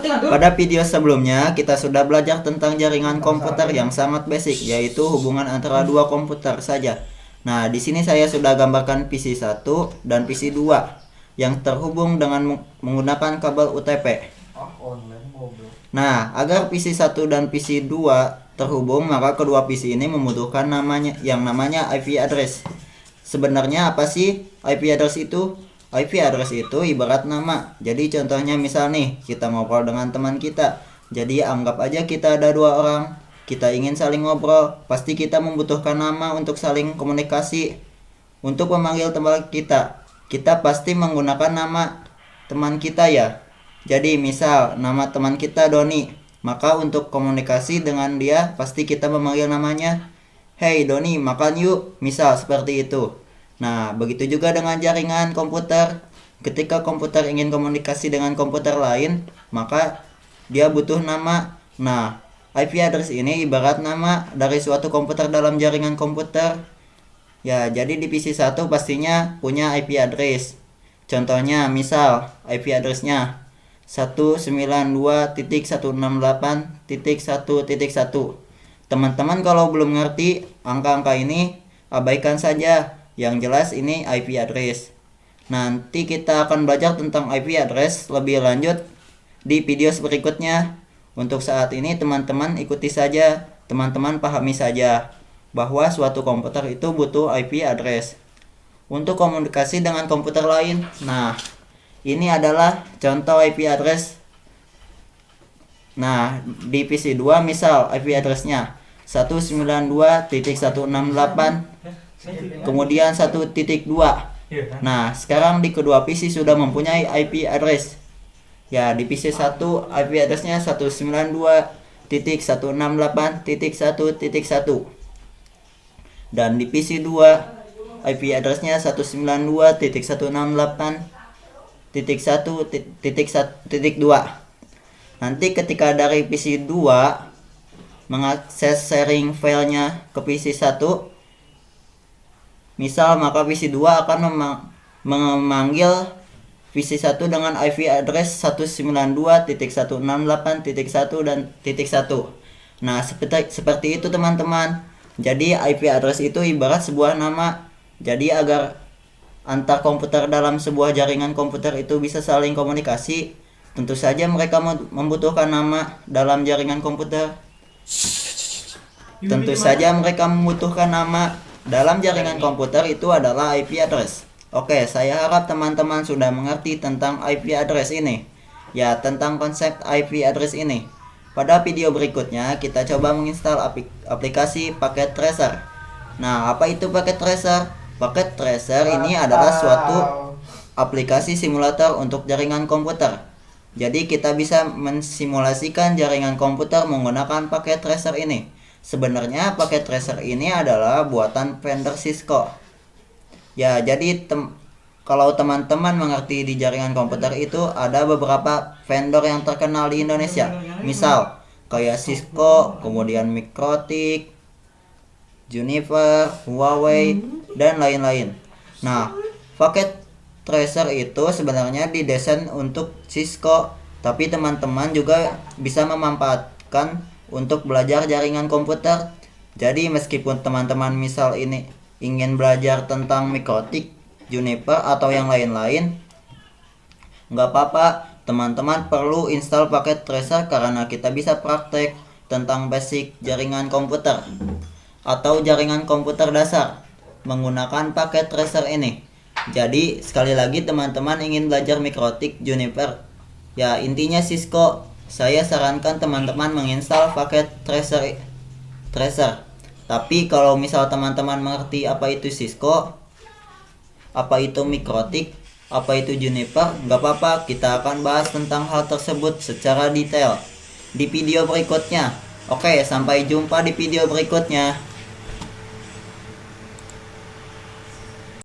Pada video sebelumnya kita sudah belajar tentang jaringan komputer yang sangat basic, yaitu hubungan antara dua komputer saja. Nah, di sini saya sudah gambarkan PC 1 dan PC 2 yang terhubung dengan menggunakan kabel UTP. Nah, agar PC 1 dan PC 2 terhubung, maka kedua PC ini membutuhkan yang namanya IP address. Sebenarnya apa sih IP address itu? IP address itu ibarat nama. Jadi contohnya misal nih, kita ngobrol dengan teman kita. Jadi anggap aja kita ada dua orang. Kita ingin saling ngobrol, pasti kita membutuhkan nama untuk saling komunikasi. Untuk memanggil teman kita pasti menggunakan nama teman kita ya. Jadi misal nama teman kita Doni, maka untuk komunikasi dengan dia pasti kita memanggil namanya, "Hey Doni, makan yuk," misal seperti itu. Nah, begitu juga dengan jaringan komputer. Ketika komputer ingin komunikasi dengan komputer lain, maka dia butuh nama. Nah, IP address ini ibarat nama dari suatu komputer dalam jaringan komputer. Ya, jadi di PC 1 pastinya punya IP address. Contohnya, misal IP addressnya 192.168.1.1. Teman-teman kalau belum ngerti angka-angka ini, abaikan saja. Yang jelas ini IP address. Nanti kita akan belajar tentang IP address lebih lanjut di video berikutnya. Untuk saat ini teman-teman ikuti saja, teman-teman pahami saja bahwa suatu komputer itu butuh IP address untuk komunikasi dengan komputer lain. Nah, ini adalah contoh IP address. Nah, di PC 2 misal IP addressnya 192.168 kemudian 1.2. Nah, sekarang di kedua PC sudah mempunyai IP address. Ya, di PC 1 IP addressnya 192.168.1.1. Dan di PC 2 IP addressnya 192.168.1.1.2. Nanti ketika dari PC 2 mengakses sharing filenya ke PC 1, misal, maka PC 2 akan memanggil PC 1 dengan IP address 192.168.1 dan .1. Nah, seperti itu teman-teman. Jadi IP address itu ibarat sebuah nama. Jadi agar antar komputer dalam sebuah jaringan komputer itu bisa saling komunikasi, tentu saja mereka membutuhkan nama dalam jaringan komputer. Tentu saja mereka membutuhkan nama dalam jaringan komputer itu adalah IP address. Oke, saya harap teman-teman sudah mengerti tentang IP address ini. Ya, tentang konsep IP address ini. Pada video berikutnya kita coba menginstal aplikasi paket tracer. Nah, apa itu paket tracer? Paket tracer ini adalah suatu aplikasi simulator untuk jaringan komputer. Jadi kita bisa mensimulasikan jaringan komputer menggunakan paket tracer ini. Sebenarnya paket tracer ini adalah buatan vendor Cisco. Ya, jadi kalau teman-teman mengerti di jaringan komputer itu ada beberapa vendor yang terkenal di Indonesia. Misal kayak Cisco, kemudian Mikrotik, Juniper, Huawei, dan lain-lain. Nah, paket tracer itu sebenarnya didesain untuk Cisco, tapi teman-teman juga bisa memanfaatkan untuk belajar jaringan komputer. Jadi meskipun teman-teman misal ini ingin belajar tentang Mikrotik, Juniper, atau yang lain-lain, nggak apa-apa, teman-teman perlu install paket tracer karena kita bisa praktek tentang basic jaringan komputer atau jaringan komputer dasar menggunakan paket tracer ini. Jadi sekali lagi teman-teman ingin belajar Mikrotik, Juniper, ya intinya Cisco, saya sarankan teman-teman menginstal paket tracer. Tapi kalau misal teman-teman mengerti apa itu Cisco, apa itu Mikrotik, apa itu Juniper, nggak apa-apa, kita akan bahas tentang hal tersebut secara detail di video berikutnya. Oke, sampai jumpa di video berikutnya.